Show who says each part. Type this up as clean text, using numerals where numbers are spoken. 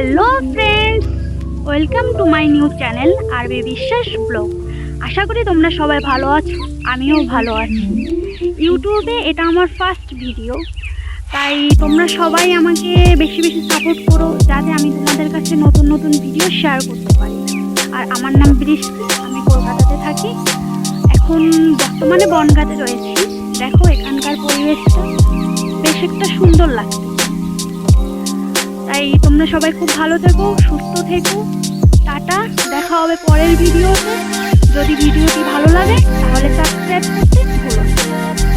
Speaker 1: Hello friends, welcome to my new channel আরবি বিশ্বাস blog. আশা করি তোমরা সবাই ভালো আছো, আমিও ভালো আছি। ইউটিউবে এটা আমার ফার্স্ট ভিডিও, তাই তোমরা সবাই আমাকে বেশি বেশি সাপোর্ট করো যাতে আমি তোমাদের কাছে নতুন নতুন ভিডিও শেয়ার করতে পারি। আর আমার নাম বৃষ্টি, আমি কলকাতাতে থাকি। এখন বর্তমানে বনগাঁতে রয়েছি। দেখো এখানকার পরিবেশটা বেশ একটা সুন্দর লাগছে। তাই তোমরা সবাই খুব ভালো থেকো, সুস্থ থেকো। টাটা, দেখা হবে পরের ভিডিওতে। যদি ভিডিওটি ভালো লাগে তাহলে সাবস্ক্রাইব করতে ভুলো না।